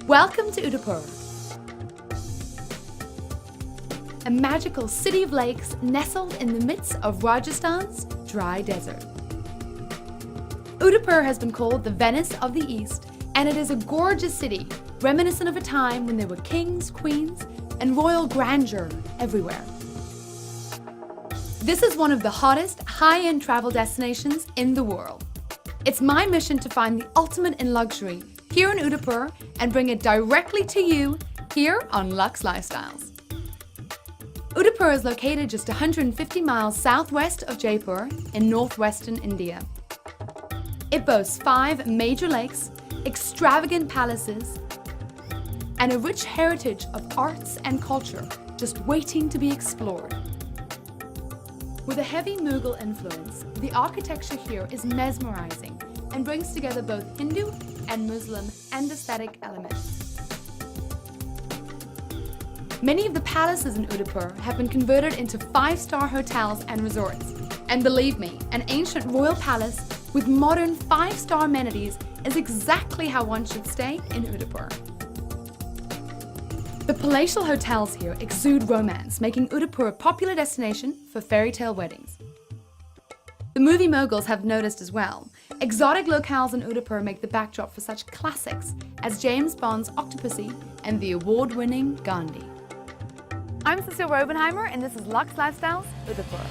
Welcome to Udaipur, a magical city of lakes nestled in the midst of Rajasthan's dry desert. Udaipur has been called the Venice of the East, and it is a gorgeous city, reminiscent of a time when there were kings, queens, and royal grandeur everywhere. This is one of the hottest, high-end travel destinations in the world. It's my mission to find the ultimate in luxury here in Udaipur and bring it directly to you here on Lux Lifestyles. Udaipur is located just 150 miles southwest of Jaipur in northwestern India. It boasts 5 major lakes, extravagant palaces, and a rich heritage of arts and culture just waiting to be explored. With a heavy Mughal influence, the architecture here is mesmerizing and brings together both Hindu and Muslim and aesthetic elements. Many of the palaces in Udaipur have been converted into 5-star hotels and resorts. And believe me, an ancient royal palace with modern 5-star amenities is exactly how one should stay in Udaipur. The palatial hotels here exude romance, making Udaipur a popular destination for fairy tale weddings. The movie moguls have noticed as well. Exotic locales in Udaipur make the backdrop for such classics as James Bond's Octopussy and the award-winning Gandhi. I'm Cecile Robenheimer, and this is Lux Lifestyles Udaipur.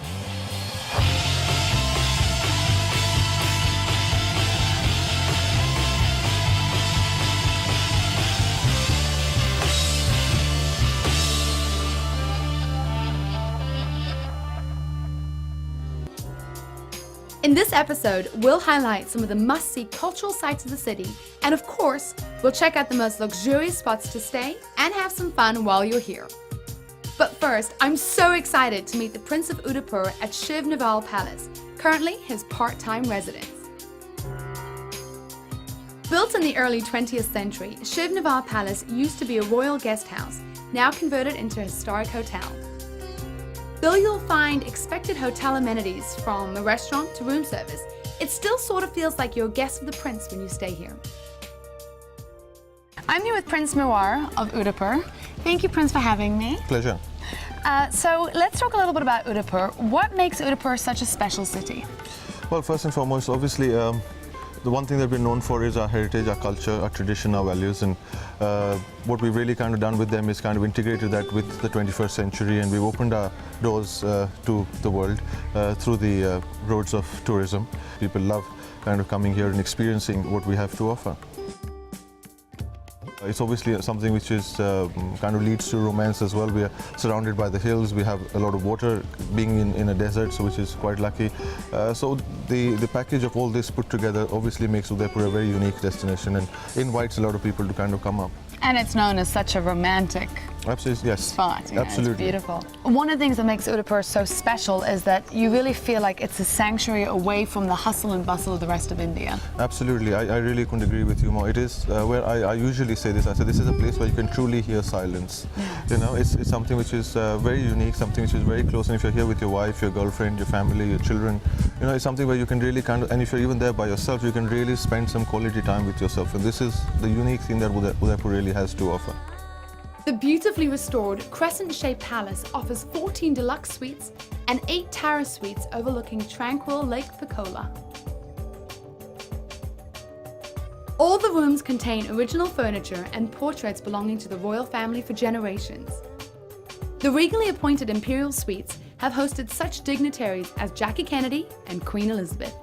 In this episode, we'll highlight some of the must-see cultural sites of the city, and of course, we'll check out the most luxurious spots to stay and have some fun while you're here. But first, I'm so excited to meet the Prince of Udaipur at Shiv Naval Palace, currently his part-time residence. Built in the early 20th century, Shiv Naval Palace used to be a royal guest house, now converted into a historic hotel. Though you'll find expected hotel amenities from a restaurant to room service, it still sort of feels like you're a guest of the prince when you stay here. I'm here with Prince Mewar of Udaipur. Thank you, Prince, for having me. Pleasure. So let's talk a little bit about Udaipur. What makes Udaipur such a special city? Well, first and foremost, obviously, the one thing that we're known for is our heritage, our culture, our tradition, our values, and what we've really kind of done with them is kind of integrated that with the 21st century, and we've opened our doors to the world through the roads of tourism. People love kind of coming here and experiencing what we have to offer. It's obviously something which is kind of leads to romance as well. We are surrounded by the hills. We have a lot of water, being in a desert, so which is quite lucky. So the package of all this put together obviously makes Udaipur a very unique destination and invites a lot of people to kind of come up. And it's known as such a romantic Absolutely, yes. spot. Absolutely. It's beautiful. One of the things that makes Udaipur so special is that you really feel like it's a sanctuary away from the hustle and bustle of the rest of India. Absolutely, I really couldn't agree with you more. It is where I usually say this. I say this is a place where you can truly hear silence. Yeah. You know, it's something which is very unique, something which is very close. And if you're here with your wife, your girlfriend, your family, your children, you know, it's something where you can really kind of, and if you're even there by yourself, you can really spend some quality time with yourself. And this is the unique thing that Udaipur really has to offer. The beautifully restored crescent-shaped palace offers 14 deluxe suites and 8 terrace suites overlooking tranquil Lake Picola. All the rooms contain original furniture and portraits belonging to the royal family for generations. The regally appointed imperial suites have hosted such dignitaries as Jackie Kennedy and Queen Elizabeth.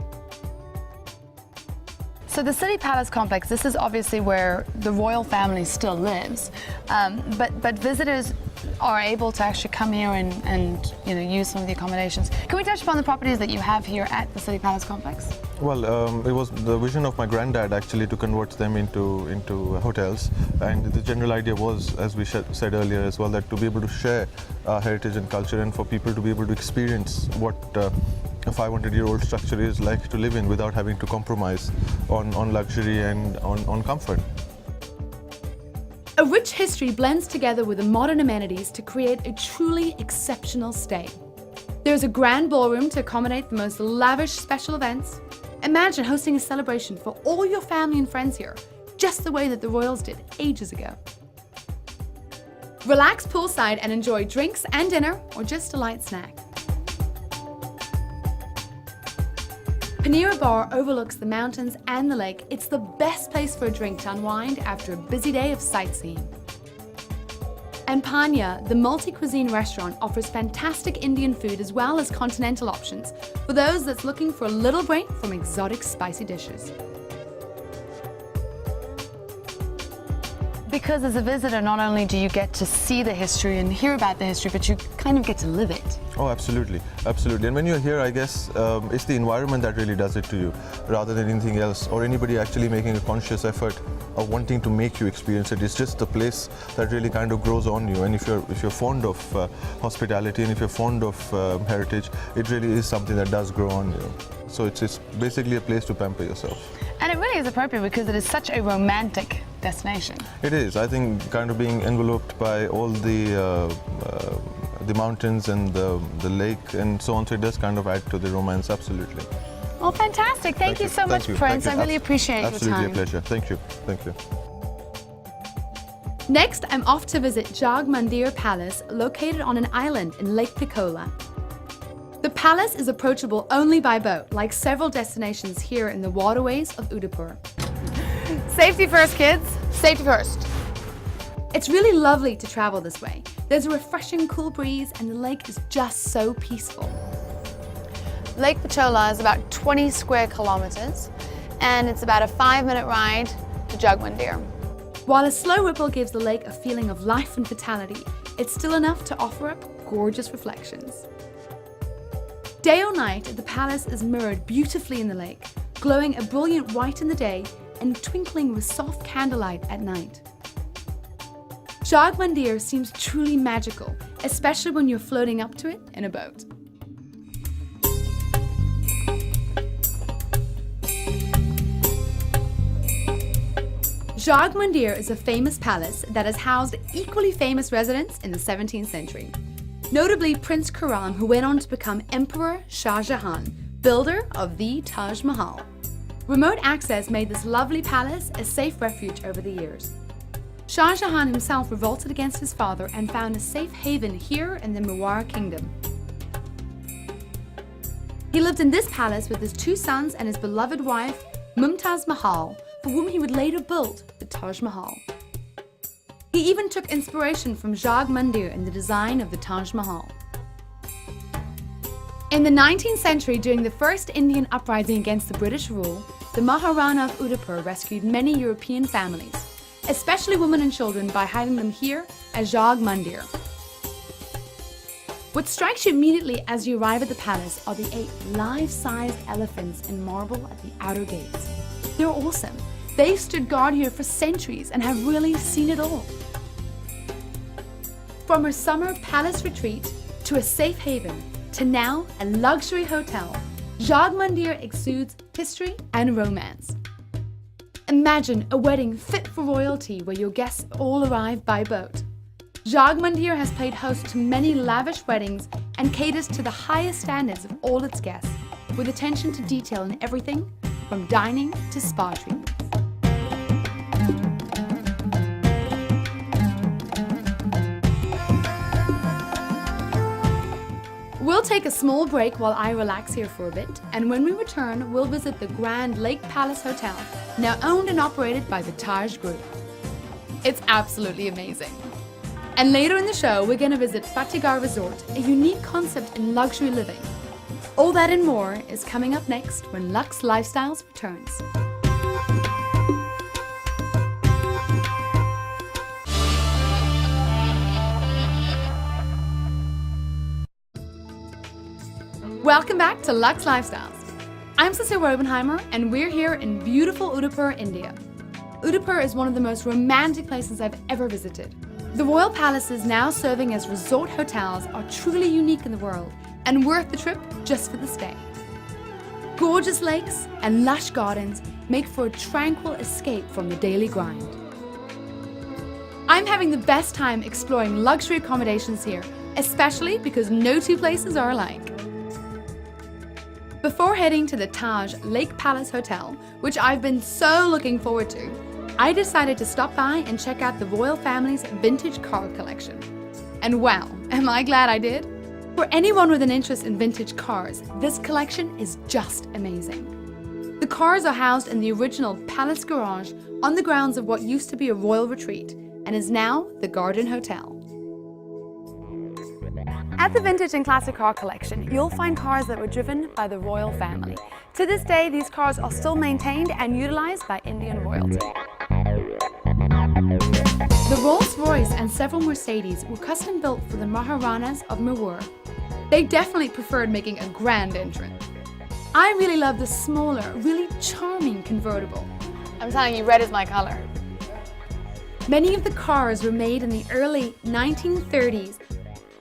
So the City Palace complex, this is obviously where the royal family still lives, but visitors are able to actually come here and use some of the accommodations. Can we touch upon the properties that you have here at the City Palace complex? Well, it was the vision of my granddad actually to convert them into hotels, and the general idea was, as we said earlier as well, that to be able to share our heritage and culture and for people to be able to experience what a 500-year-old structure is like to live in without having to compromise on luxury and on comfort. A rich history blends together with the modern amenities to create a truly exceptional stay. There's a grand ballroom to accommodate the most lavish special events. Imagine hosting a celebration for all your family and friends here, just the way that the royals did ages ago. Relax poolside and enjoy drinks and dinner, or just a light snack. Panera Bar overlooks the mountains and the lake. It's the best place for a drink to unwind after a busy day of sightseeing. And Panya, the multi-cuisine restaurant, offers fantastic Indian food as well as continental options for those that's looking for a little break from exotic spicy dishes. Because as a visitor, not only do you get to see the history and hear about the history, but you kind of get to live it. Oh, absolutely, absolutely. And when you're here, I guess it's the environment that really does it to you, rather than anything else, or anybody actually making a conscious effort of wanting to make you experience it. It's just the place that really kind of grows on you. And if you're fond of hospitality, and if you're fond of heritage, it really is something that does grow on you. So it's basically a place to pamper yourself. And it really is appropriate because it is such a romantic destination. It is. I think kind of being enveloped by all the mountains and the lake and so on, so it does kind of add to the romance, absolutely. Well, fantastic. Thank you so much, Prince. I really appreciate your time. Absolutely a pleasure. Thank you. Thank you. Next, I'm off to visit Jag Mandir Palace, located on an island in Lake Picola. The palace is approachable only by boat, like several destinations here in the waterways of Udaipur. Safety first, kids. Safety first. It's really lovely to travel this way. There's a refreshing cool breeze and the lake is just so peaceful. Lake Pichola is about 20 square kilometers and it's about a 5-minute ride to Jagmandir. While a slow ripple gives the lake a feeling of life and vitality, it's still enough to offer up gorgeous reflections. Day or night, the palace is mirrored beautifully in the lake, glowing a brilliant white in the day and twinkling with soft candlelight at night. Jag Mandir seems truly magical, especially when you're floating up to it in a boat. Jag Mandir is a famous palace that has housed equally famous residents in the 17th century. Notably Prince Khurram, who went on to become Emperor Shah Jahan, builder of the Taj Mahal. Remote access made this lovely palace a safe refuge over the years. Shah Jahan himself revolted against his father and found a safe haven here in the Mewar Kingdom. He lived in this palace with his 2 sons and his beloved wife, Mumtaz Mahal, for whom he would later build the Taj Mahal. He even took inspiration from Jag Mandir in the design of the Taj Mahal. In the 19th century, during the first Indian uprising against the British rule, the Maharana of Udaipur rescued many European families, especially women and children, by hiding them here at Jag Mandir. What strikes you immediately as you arrive at the palace are the 8 life-sized elephants in marble at the outer gates. They're awesome. They've stood guard here for centuries and have really seen it all. From a summer palace retreat to a safe haven to now a luxury hotel, Jag Mandir exudes history and romance. Imagine a wedding fit for royalty where your guests all arrive by boat. Jag Mandir has played host to many lavish weddings and caters to the highest standards of all its guests, with attention to detail in everything from dining to spa treatments. We'll take a small break while I relax here for a bit, and when we return, we'll visit the Grand Lake Palace Hotel, now owned and operated by the Taj Group. It's absolutely amazing. And later in the show, we're going to visit Fatehgarh Resort, a unique concept in luxury living. All that and more is coming up next when Lux Lifestyles returns. Welcome back to Lux Lifestyles. I'm Cecile Robenheimer and we're here in beautiful Udaipur, India. Udaipur is one of the most romantic places I've ever visited. The royal palaces now serving as resort hotels are truly unique in the world and worth the trip just for the stay. Gorgeous lakes and lush gardens make for a tranquil escape from the daily grind. I'm having the best time exploring luxury accommodations here, especially because no 2 places are alike. Before heading to the Taj Lake Palace Hotel, which I've been so looking forward to, I decided to stop by and check out the royal family's vintage car collection. And wow, am I glad I did? For anyone with an interest in vintage cars, this collection is just amazing. The cars are housed in the original palace garage on the grounds of what used to be a royal retreat and is now the Garden Hotel. At the Vintage and Classic Car Collection, you'll find cars that were driven by the royal family. To this day, these cars are still maintained and utilized by Indian royalty. The Rolls-Royce and several Mercedes were custom built for the Maharanas of Mewar. They definitely preferred making a grand entrance. I really love the smaller, really charming convertible. I'm telling you, red is my color. Many of the cars were made in the early 1930s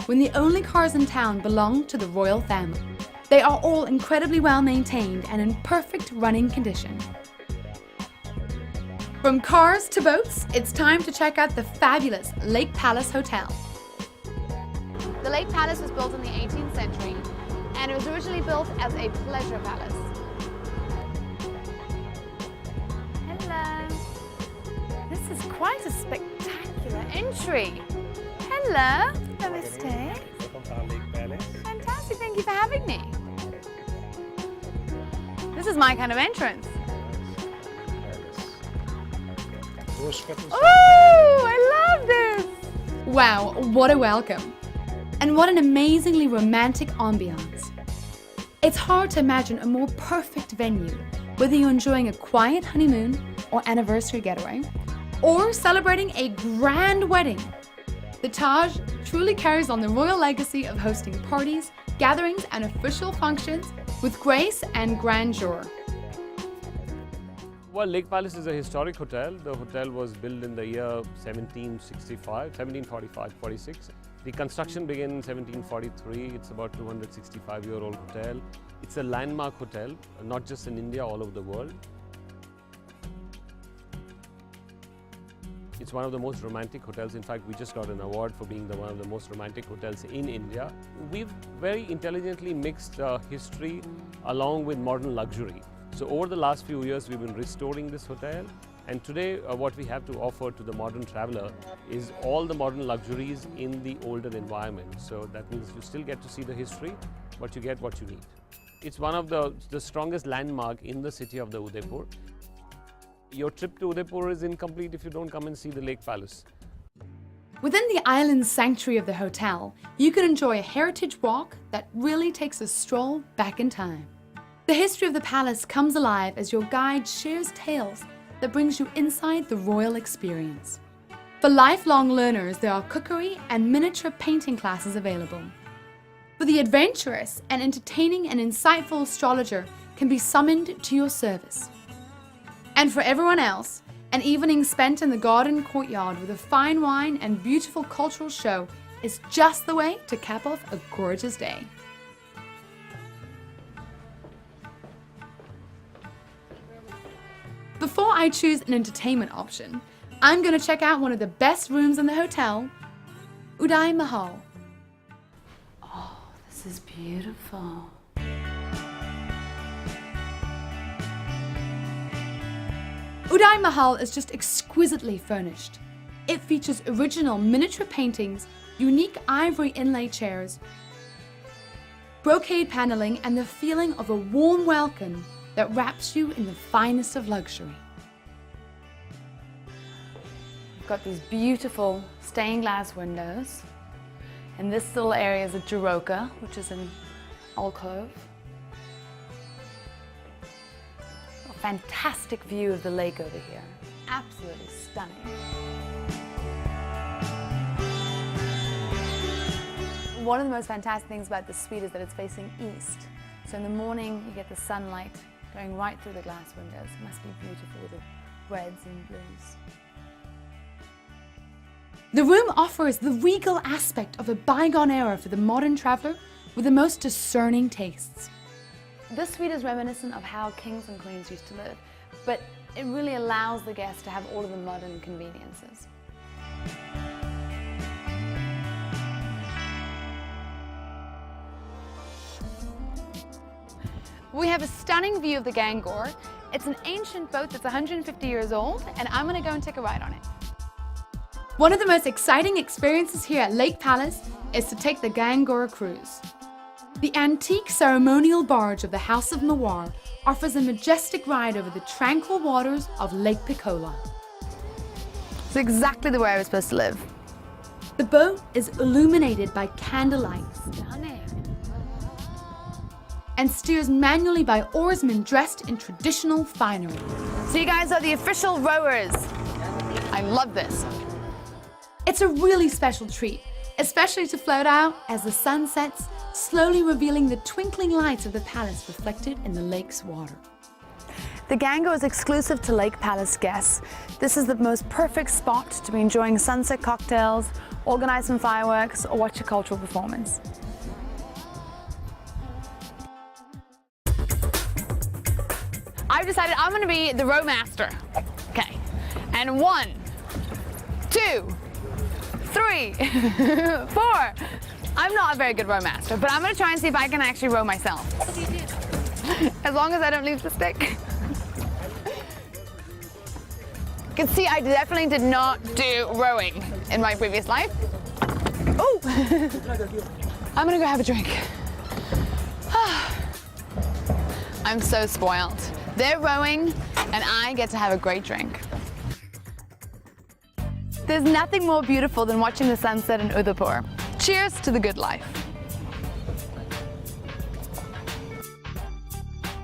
when the only cars in town belonged to the royal family. They are all incredibly well maintained and in perfect running condition. From cars to boats, it's time to check out the fabulous Lake Palace Hotel. The Lake Palace was built in the 18th century and it was originally built as a pleasure palace. Hello. This is quite a spectacular entry. Hello. Namaste. Fantastic, thank you for having me. This is my kind of entrance. Oh, I love this! Wow, what a welcome. And what an amazingly romantic ambiance. It's hard to imagine a more perfect venue, whether you're enjoying a quiet honeymoon or anniversary getaway, or celebrating a grand wedding. The Taj truly carries on the royal legacy of hosting parties, gatherings, and official functions with grace and grandeur. Well, Lake Palace is a historic hotel. The hotel was built in the year 1745-46. The construction began in 1743. It's about 265-year-old hotel. It's a landmark hotel, not just in India, all over the world. It's one of the most romantic hotels. In fact, we just got an award for being one of the most romantic hotels in India. We've very intelligently mixed history along with modern luxury. So over the last few years, we've been restoring this hotel. And today, what we have to offer to the modern traveler is all the modern luxuries in the older environment. So that means you still get to see the history, but you get what you need. It's one of the strongest landmark in the city of the Udaipur. Your trip to Udaipur is incomplete if you don't come and see the Lake Palace. Within the island sanctuary of the hotel, you can enjoy a heritage walk that really takes a stroll back in time. The history of the palace comes alive as your guide shares tales that brings you inside the royal experience. For lifelong learners, there are cookery and miniature painting classes available. For the adventurous, an entertaining and insightful astrologer can be summoned to your service. And for everyone else, an evening spent in the garden courtyard with a fine wine and beautiful cultural show is just the way to cap off a gorgeous day. Before I choose an entertainment option, I'm going to check out one of the best rooms in the hotel, Uday Mahal. Oh, this is beautiful. Uday Mahal is just exquisitely furnished. It features original miniature paintings, unique ivory inlay chairs, brocade paneling, and the feeling of a warm welcome that wraps you in the finest of luxury. We've got these beautiful stained glass windows, and this little area is a Jaroka, which is an alcove. A fantastic view of the lake over here. Absolutely stunning. One of the most fantastic things about this suite is that it's facing east. So in the morning, you get the sunlight going right through the glass windows. It must be beautiful with the reds and blues. The room offers the regal aspect of a bygone era for the modern traveler with the most discerning tastes. This suite is reminiscent of how kings and queens used to live, but it really allows the guest to have all of the modern conveniences. We have a stunning view of the Gangor It's an ancient boat that's 150 years old, and I'm gonna go and take a ride on it. One of the most exciting experiences here at Lake Palace is to take the Gangoor cruise. The antique ceremonial barge of the House of Mewar offers a majestic ride over the tranquil waters of Lake Picola. It's exactly the way I was supposed to live. The boat is illuminated by candlelight Stunning. and steers manually by oarsmen dressed in traditional finery. So you guys are the official rowers. I love this. It's a really special treat, especially to float out as the sun sets, slowly revealing the twinkling lights of the palace reflected in the lake's water. The Gangoor is exclusive to Lake Palace guests. This is the most perfect spot to be enjoying sunset cocktails, organize some fireworks, or watch a cultural performance. I've decided I'm gonna be the row master. Okay, and 1, 2, 3, 4. I'm not a very good row master, but I'm gonna try and see if I can actually row myself. What do you do? As long as I don't leave the stick. You can see I definitely did not do rowing in my previous life. Oh! I'm gonna go have a drink. I'm so spoiled. They're rowing and I get to have a great drink. There's nothing more beautiful than watching the sunset in Udaipur. Cheers to the good life.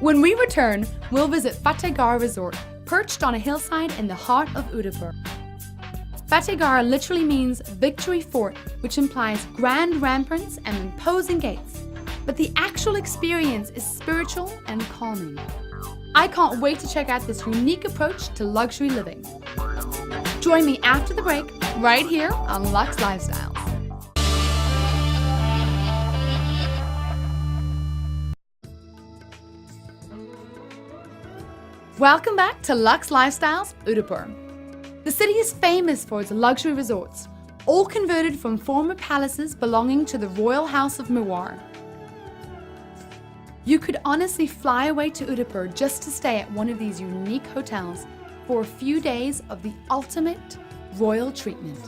When we return, we'll visit Fatehgarh Resort, perched on a hillside in the heart of Udaipur. Fatehgarh literally means victory fort, which implies grand ramparts and imposing gates. But the actual experience is spiritual and calming. I can't wait to check out this unique approach to luxury living. Join me after the break, right here on Lux Lifestyles. Welcome back to Lux Lifestyles Udaipur. The city is famous for its luxury resorts, all converted from former palaces belonging to the Royal House of Mewar. You could honestly fly away to Udaipur just to stay at one of these unique hotels for a few days of the ultimate royal treatment.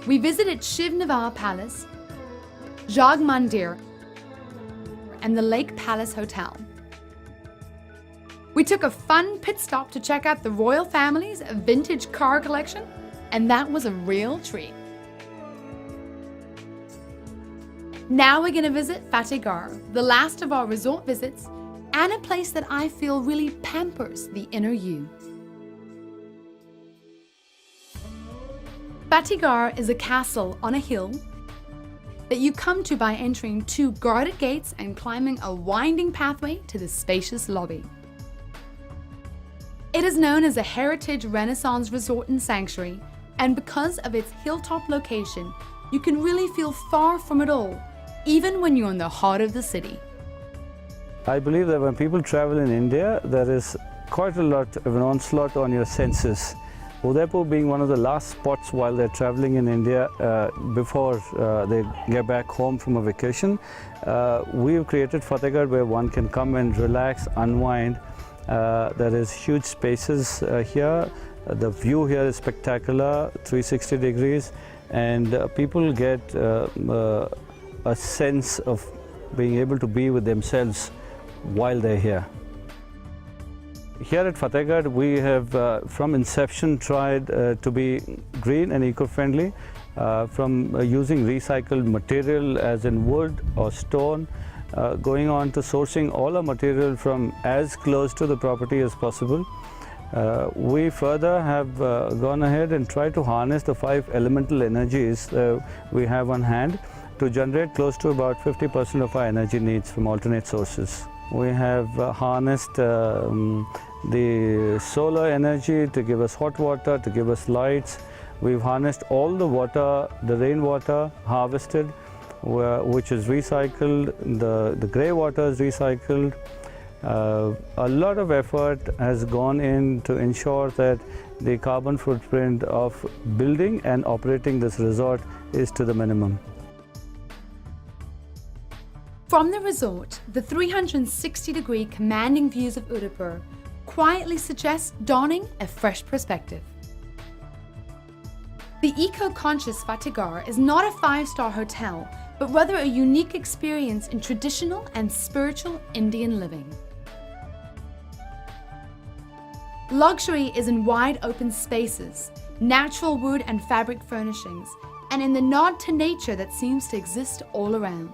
We visited Shiv Navar Palace, Jag Mandir, and the Lake Palace Hotel. We took a fun pit stop to check out the royal family's vintage car collection, and that was a real treat. Now we're going to visit Fatehgarh, the last of our resort visits, and a place that I feel really pampers the inner you. Fatehgarh is a castle on a hill that you come to by entering 2 guarded gates and climbing a winding pathway to the spacious lobby. It is known as a heritage Renaissance resort and sanctuary, and because of its hilltop location, you can really feel far from it all, even when you're in the heart of the city. I believe that when people travel in India, there is quite a lot of an onslaught on your senses. Udaipur being one of the last spots while they're traveling in India before they get back home from a vacation, we've created Fatehgarh where one can come and relax, unwind. There is huge spaces here. The view here is spectacular, 360 degrees, and people get a sense of being able to be with themselves while they're here. Here at Fatehgarh, we have from inception tried to be green and eco-friendly, from using recycled material as in wood or stone, going on to sourcing all our material from as close to the property as possible. We further have gone ahead and tried to harness the 5 elemental energies we have on hand to generate close to about 50% of our energy needs from alternate sources. We have harnessed the solar energy to give us hot water, to give us lights. We've harnessed all the water, the rainwater harvested, which is recycled, the grey water is recycled. A lot of effort has gone in to ensure that the carbon footprint of building and operating this resort is to the minimum. From the resort, the 360-degree commanding views of Udaipur quietly suggest donning a fresh perspective. The eco-conscious Fatehgarh is not a five-star hotel, but rather a unique experience in traditional and spiritual Indian living. Luxury is in wide open spaces, natural wood and fabric furnishings, and in the nod to nature that seems to exist all around.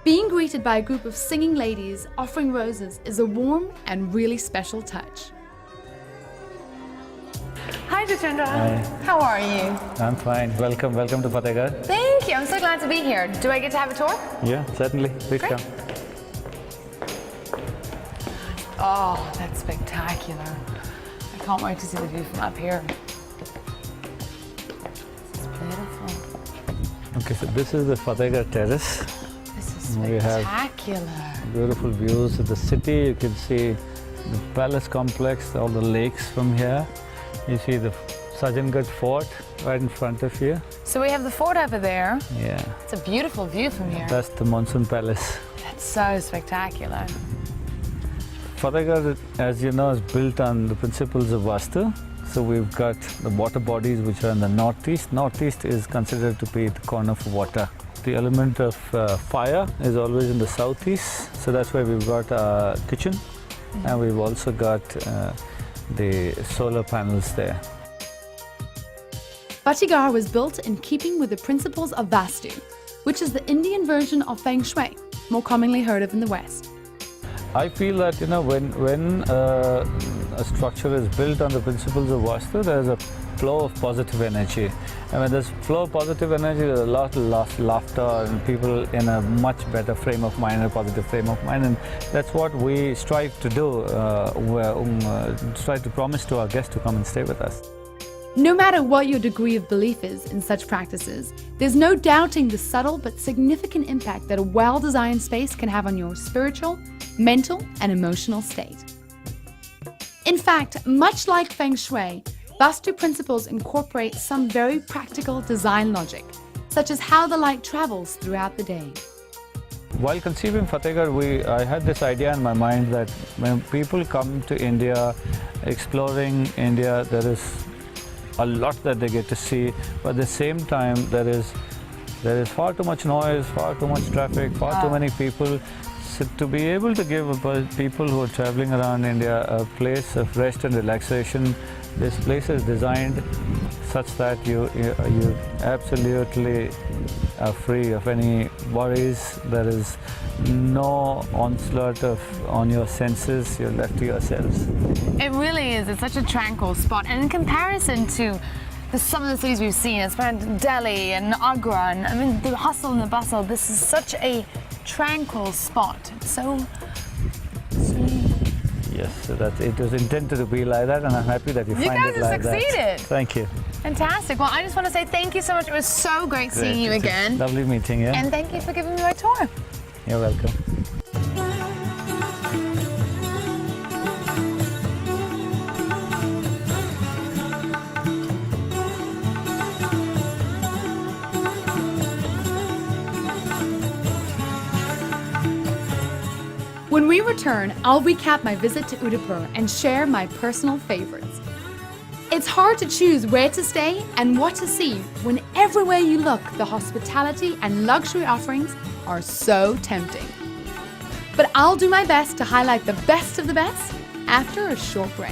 Being greeted by a group of singing ladies offering roses is a warm and really special touch. Hi, Jitendra. Hi. How are you? I'm fine. Welcome to Fatehgarh. Thank you. I'm so glad to be here. Do I get to have a tour? Yeah, certainly. Please Great. come. Oh, that's spectacular. I can't wait to see the view from up here. This is beautiful. Okay, so this is the Fatehgarh Terrace. This is We have spectacular. beautiful views of the city. You can see the palace complex, all the lakes from here. You see the Sajangarh Fort right in front of you. So we have the fort over there. Yeah, It's a beautiful view from here. that's the Monsoon Palace. That's so spectacular. Fatehgarh, as you know, is built on the principles of Vastu. So we've got the water bodies which are in the northeast. Northeast is considered to be the corner for water. The element of fire is always in the southeast. So that's why we've got a kitchen, and we've also got the solar panels there. Fatehgarh was built in keeping with the principles of Vastu, which is the Indian version of Feng Shui, more commonly heard of in the West. I feel that when a structure is built on the principles of Vastu, there's a flow of positive energy. And when there's flow of positive energy, there's a lot of laughter and people in a much better frame of mind, a positive frame of mind. And that's what we strive to do, strive to promise to our guests to come and stay with us. No matter what your degree of belief is in such practices, there's no doubting the subtle but significant impact that a well-designed space can have on your spiritual, mental, and emotional state. In fact, much like Feng Shui, Vastu principles incorporate some very practical design logic, such as how the light travels throughout the day. While conceiving Fatehgarh, I had this idea in my mind that when people come to India, exploring India, there is a lot that they get to see, but at the same time there is far too much noise, far too much traffic, far too many people. So to be able to give people who are traveling around India a place of rest and relaxation, this place is designed such that you absolutely are free of any worries. There is no onslaught on your senses. You're left to yourselves. It really is. It's such a tranquil spot. And in comparison to some of the cities we've seen, it's around Delhi and Agra, and I mean the hustle and the bustle, this is such a tranquil spot. It's so serene. Yes, so it was intended to be like that, and I'm happy that you find guys it like have that. succeeded. Thank you. Fantastic. Well, I just want to say thank you so much. It was so great seeing you It's again. Lovely meeting you. And thank you for giving me my tour. You're welcome. When we return, I'll recap my visit to Udaipur and share my personal favorites. It's hard to choose where to stay and what to see when everywhere you look, the hospitality and luxury offerings are so tempting. But I'll do my best to highlight the best of the best after a short break.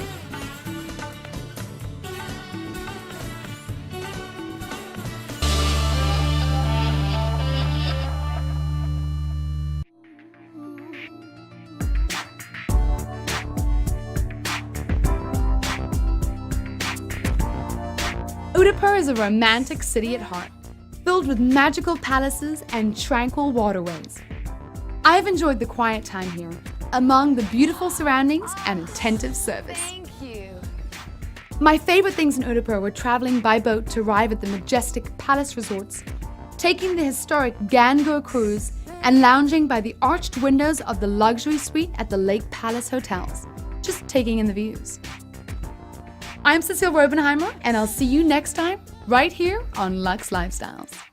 Udaipur is a romantic city at heart, filled with magical palaces and tranquil waterways. I have enjoyed the quiet time here, among the beautiful surroundings and attentive service. Thank you. My favorite things in Udaipur were traveling by boat to arrive at the majestic palace resorts, taking the historic Gangur cruise, and lounging by the arched windows of the luxury suite at the Lake Palace hotels, just taking in the views. I'm Cecile Robenheimer, and I'll see you next time right here on Lux Lifestyles.